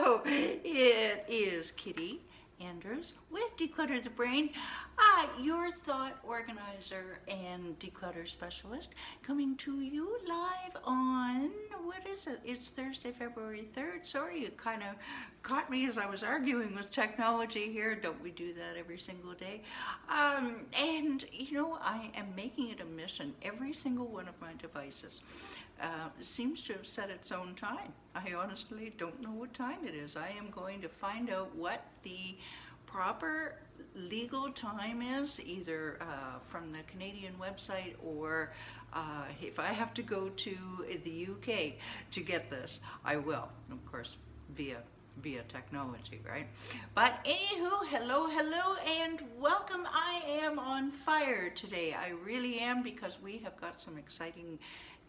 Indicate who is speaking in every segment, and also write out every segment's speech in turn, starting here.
Speaker 1: hello. It is Kitti Andrews with Declutter the Brain, your thought organizer and declutter specialist, coming to you live on, what is it? It's Thursday, February 3rd. Sorry, you kind of caught me as I was arguing with technology here. Don't we do that every single day? And, you know, I am making it a mission. Every single one of my devices seems to have set its own time. I honestly don't know what time it is. I am going to find out what the proper legal time is, either from the Canadian website or if I have to go to the UK to get this, I will, of course, via technology, right? But anywho, hello, and welcome. I am on fire today. I really am, because we have got some exciting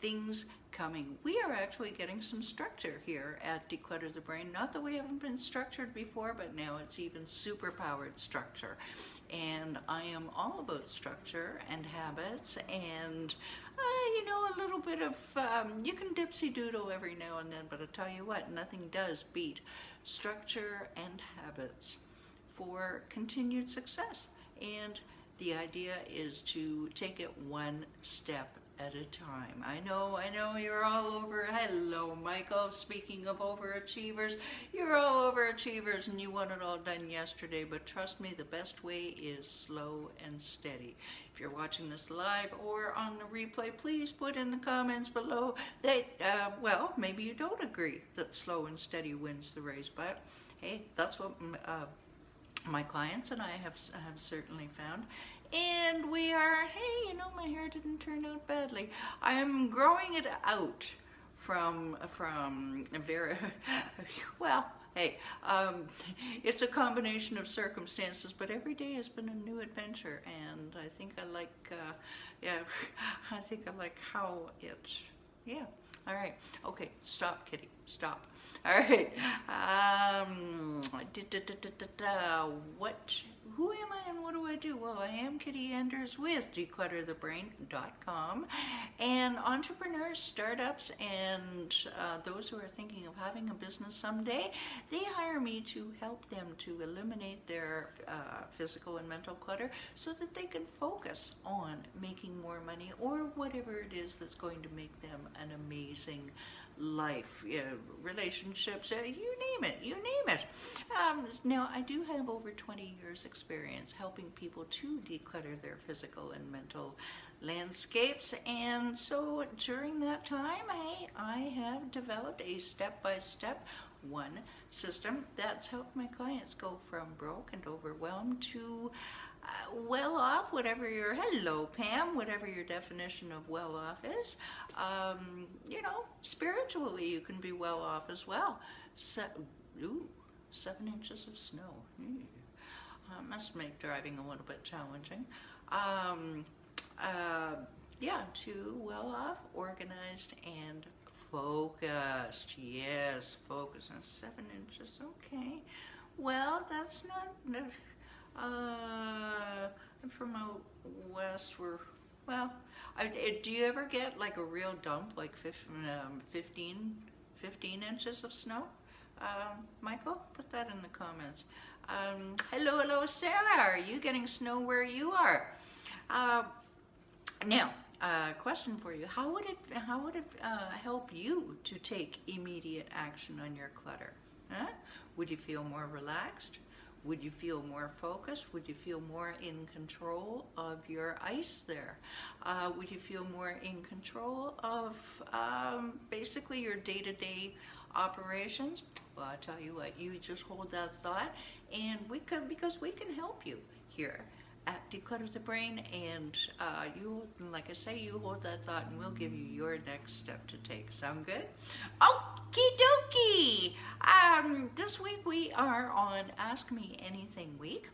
Speaker 1: things coming. We are actually getting some structure here at Declutter the Brain. Not that we haven't been structured before, but now it's even super powered structure. And I am all about structure and habits and you know, a little bit of, you can dipsy doodle every now and then, but I'll tell you what, nothing does beat structure and habits for continued success. And the idea is to take it one step at a time. I know, you're all over. Hello, Michael. Speaking of overachievers, you're all overachievers and you want it all done yesterday, but trust me, the best way is slow and steady. If you're watching this live or on the replay, please put in the comments below that, well, maybe you don't agree that slow and steady wins the race, but hey, that's what my clients and I have certainly found. And we are, hey, you know, my hair didn't turn out badly. I'm growing it out from very, well, hey, it's a combination of circumstances, but every day has been a new adventure, and I think I like, yeah, I think I like how it's, yeah. All right. Okay. Stop, Kitti. Stop. All right. Who am I and what do I do? Well, I am Kitti Andrews with declutterthebrain.com, and entrepreneurs, startups, and those who are thinking of having a business someday, they hire me to help them to eliminate their physical and mental clutter so that they can focus on making more money or whatever it is that's going to make them an amazing life, relationships, you name it. Now, I do have over 20 years experience helping people to declutter their physical and mental landscapes, and so during that time, I have developed a step-by-step one system that's helped my clients go from broke and overwhelmed to well off, whatever your, hello Pam, whatever your definition of well off is. You know, spiritually you can be well off as well. 7 inches of snow. Must make driving a little bit challenging. Yeah, too well off, organized, and focused. Yes, focused. 7 inches, okay. Well, that's not, I'm from out west where, well, do you ever get like a real dump, like 15 inches of snow? Michael, put that in the comments. Hello, Sarah. Are you getting snow where you are? Now, question for you: How would it help you to take immediate action on your clutter? Huh? Would you feel more relaxed? Would you feel more focused? Would you feel more in control of your ice there? Would you feel more in control of basically your day-to-day operations? Well, I tell you what, you just hold that thought, and because we can help you here at Declutter the Brain, and you, like I say, you hold that thought and we'll give you your next step to take. Sound good? Okie dokie! This week we are on Ask Me Anything week,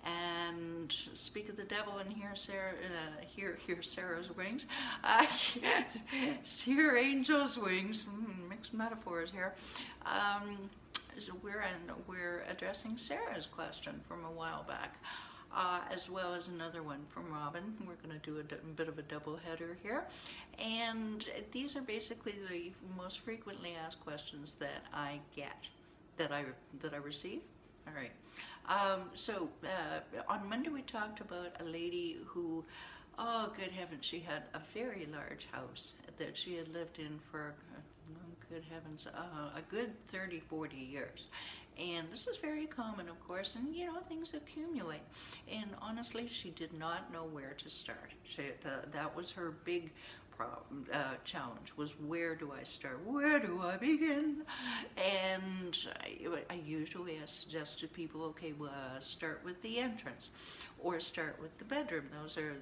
Speaker 1: and speak of the devil and hear Sarah, hear Sarah's wings, hear angels' wings, mixed metaphors here. So we're addressing Sarah's question from a while back. As well as another one from Robin. We're going to do a bit of a double header here. And these are basically the most frequently asked questions that I get. that I receive. All right. So on Monday we talked about a lady who, oh good heavens, she had a very large house that she had lived in for, good heavens, a good 30, 40 years. And this is very common, of course, and you know, things accumulate. And honestly, she did not know where to start. That was her big problem, challenge, was where do I start? Where do I begin? And I usually suggest to people, okay, well, start with the entrance or start with the bedroom.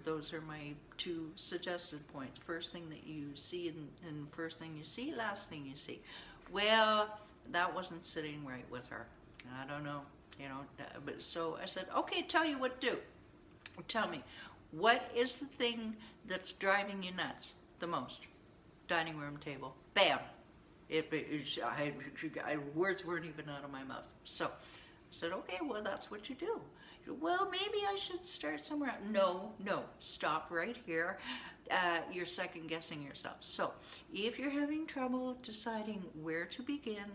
Speaker 1: Those are my two suggested points. First thing that you see and first thing you see, last thing you see. Well, that wasn't sitting right with her. I don't know, you know, but so I said, okay, tell you what to do. Tell me, what is the thing that's driving you nuts the most? Dining room table. Bam. Words weren't even out of my mouth. So I said, okay, well, that's what you do. Well, maybe I should start somewhere else. No, stop right here. You're second guessing yourself. So if you're having trouble deciding where to begin,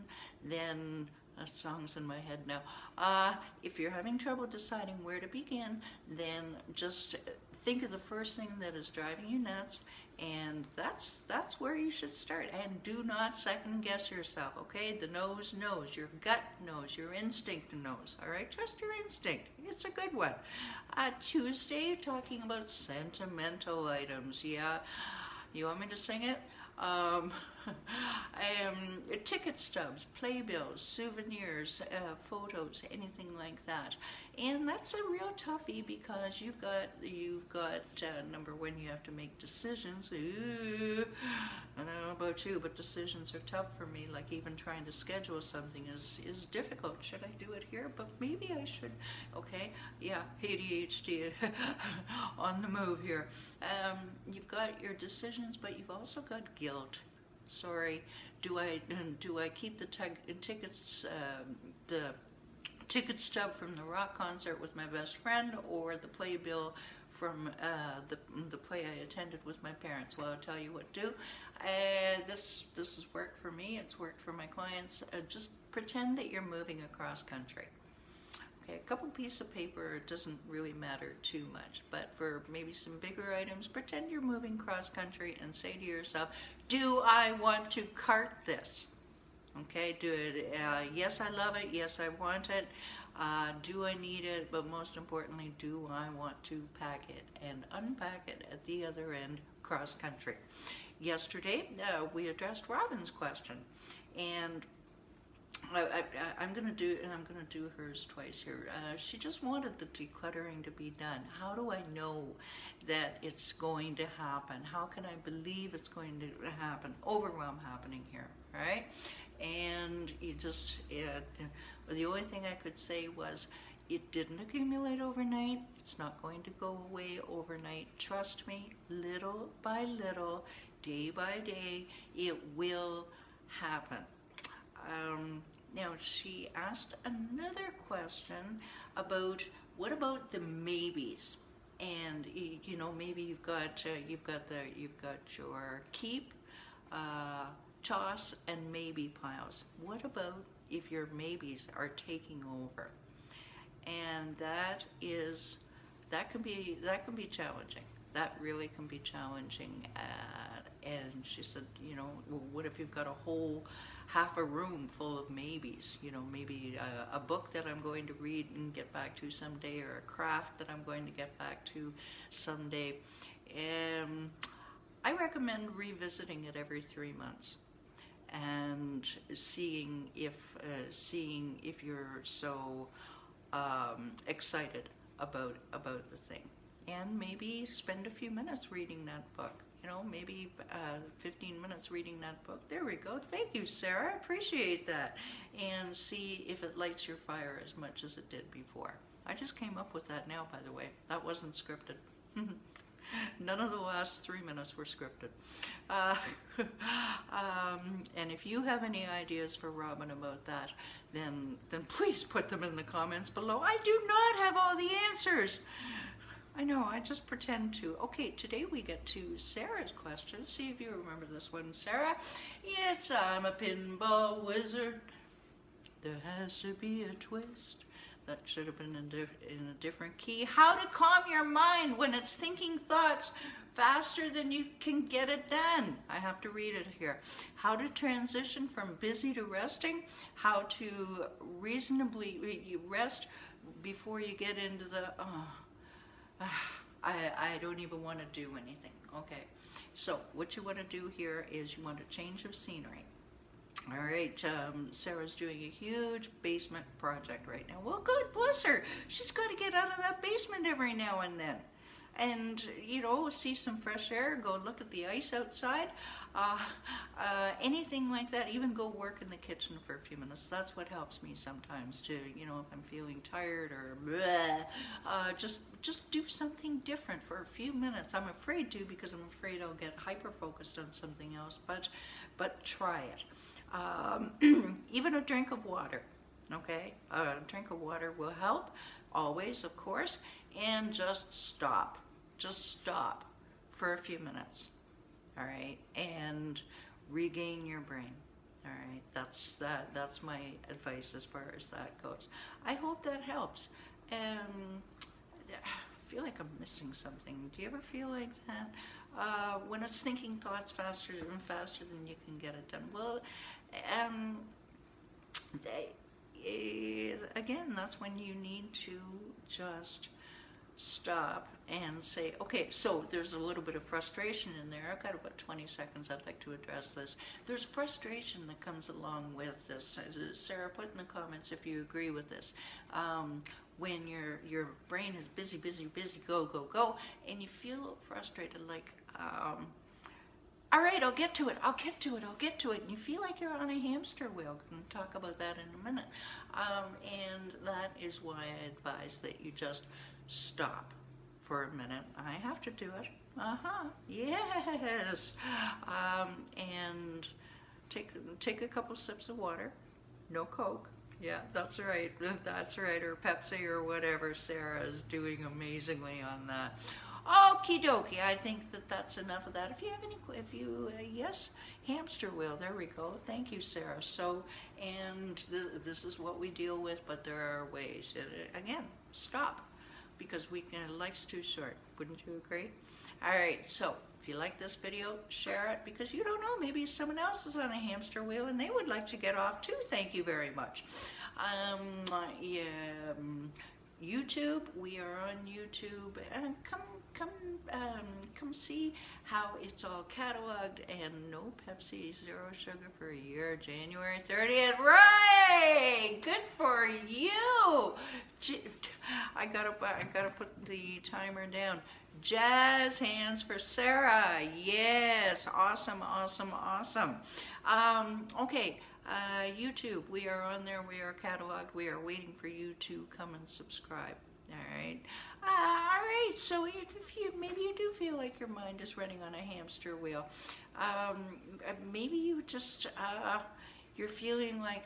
Speaker 1: then a song's in my head now. If you're having trouble deciding where to begin, then just think of the first thing that is driving you nuts, and that's where you should start. And do not second guess yourself, okay? The nose knows, your gut knows, your instinct knows, all right? Trust your instinct. It's a good one. Tuesday, talking about sentimental items. Yeah, you want me to sing it? Ticket stubs, playbills, souvenirs, photos, anything like that. And that's a real toughie because you've got number one, you have to make decisions. Ooh, I don't know about you, but decisions are tough for me. Like even trying to schedule something is difficult. Should I do it here? But maybe I should. Okay, yeah, ADHD on the move here. You've got your decisions, but you've also got guilt. Sorry, do I keep the tickets, the ticket stub from the rock concert with my best friend, or the playbill from the play I attended with my parents? Well, I'll tell you what to do. This has worked for me. It's worked for my clients. Just pretend that you're moving across country. Okay, a couple pieces of paper doesn't really matter too much, but for maybe some bigger items, pretend you're moving cross country and say to yourself, do I want to cart this? Okay, do it. Yes, I love it. Yes, I want it. Do I need it? But most importantly, do I want to pack it and unpack it at the other end, cross country? Yesterday, we addressed Robin's question, and I'm gonna do hers twice here. She just wanted the decluttering to be done. How do I know that it's going to happen? How can I believe it's going to happen? Overwhelm happening here, right? And you just, the only thing I could say was, it didn't accumulate overnight. It's not going to go away overnight. Trust me, little by little, day by day, it will happen. Now she asked another question about, what about the maybes? And you know, maybe you've got your keep, toss, and maybe piles. What about if your maybes are taking over? And that can be challenging. That really can be challenging. And she said, you know, well, what if you've got a whole half a room full of maybes? You know, maybe a book that I'm going to read and get back to someday, or a craft that I'm going to get back to someday. I recommend revisiting it every 3 months and seeing if you're so excited about the thing, and maybe spend a few minutes reading that book. You know, maybe 15 minutes reading that book. There we go. Thank you, Sarah. I appreciate that. And see if it lights your fire as much as it did before. I just came up with that now, by the way. That wasn't scripted. None of the last 3 minutes were scripted. And if you have any ideas for Robin about that, then please put them in the comments below. I do not have all the answers. I know, I just pretend to. Okay, today we get to Sarah's question. See if you remember this one, Sarah. Yes, I'm a pinball wizard. There has to be a twist. That should have been in a different key. How to calm your mind when it's thinking thoughts faster than you can get it done. I have to read it here. How to transition from busy to resting. How to reasonably rest before you get into the, I don't even want to do anything. Okay, so what you want to do here is you want a change of scenery. All right, Sarah's doing a huge basement project right now. Well, good, bless her. She's got to get out of that basement every now and then. And, you know, see some fresh air, go look at the ice outside, anything like that. Even go work in the kitchen for a few minutes. That's what helps me sometimes to, you know, if I'm feeling tired or bleh, just do something different for a few minutes. I'm afraid to because I'm afraid I'll get hyper-focused on something else, but try it. Even a drink of water, okay? A drink of water will help, always, of course, and just stop. Just stop for a few minutes, all right? And regain your brain, all right? That's my advice as far as that goes. I hope that helps. I feel like I'm missing something. Do you ever feel like that? When it's thinking thoughts faster and faster than you can get it done. Well, again, that's when you need to just stop and say, okay, so there's a little bit of frustration in there. I've got about 20 seconds. I'd like to address this. There's frustration that comes along with this. Sarah, put in the comments if you agree with this. When your brain is busy, go, and you feel frustrated, like, all right, I'll get to it, and you feel like you're on a hamster wheel. We'll talk about that in a minute. And that is why I advise that you just stop for a minute. I have to do it. Yes. And take a couple sips of water. No Coke. Yeah, that's right. That's right. Or Pepsi or whatever. Sarah is doing amazingly on that. Okie dokie. I think that's enough of that. If you have any, yes, hamster wheel. There we go. Thank you, Sarah. So, and this is what we deal with, but there are ways. Again, stop, because life's too short. Wouldn't you agree? All right. So, if you like this video, share it, because you don't know, maybe someone else is on a hamster wheel and they would like to get off too. Thank you very much. YouTube, we are on YouTube, and come see how it's all cataloged, and no Pepsi, zero sugar for a year, January 30th. Right, good for you. I gotta put the timer down. Jazz hands for Sarah. Yes, awesome. Okay. YouTube, we are on there, we are cataloged, we are waiting for you to come and subscribe. All right. So maybe you do feel like your mind is running on a hamster wheel. Maybe you just you're feeling like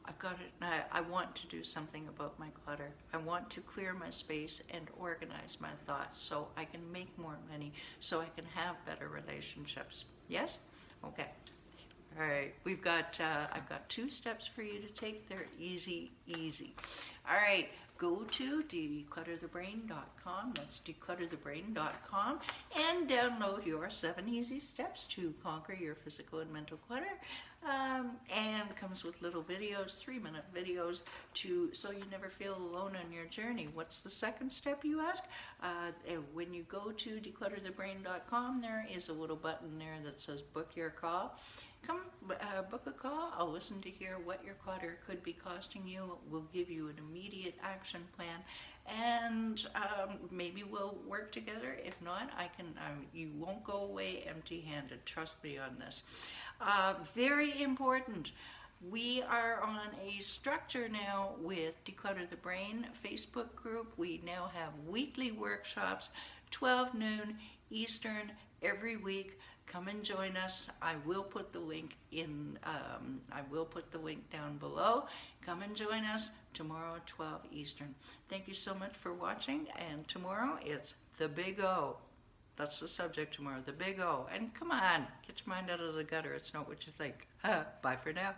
Speaker 1: I've got it. I want to do something about my clutter. I want to clear my space and organize my thoughts so I can make more money, so I can have better relationships. Yes? Okay. All right, I've got 2 steps for you to take. They're easy. All right, go to declutterthebrain.com. That's declutterthebrain.com, and download your 7 easy steps to conquer your physical and mental clutter. And comes with little videos, 3-minute videos, so you never feel alone on your journey. What's the second step, you ask? When you go to declutterthebrain.com, there is a little button there that says book your call. Come book a call. I'll listen to hear what your clutter could be costing you. We'll give you an immediate action plan, and maybe we'll work together. If not, you won't go away empty-handed. Trust me on this. Very important. We are on a structure now with Declutter the Brain Facebook group. We now have weekly workshops, 12 noon Eastern every week. Come and join us. I will put the link in. I will put the link down below. Come and join us tomorrow at 12 Eastern. Thank you so much for watching. And tomorrow it's the Big O. That's the subject tomorrow, the Big O. And come on, get your mind out of the gutter. It's not what you think. Bye for now.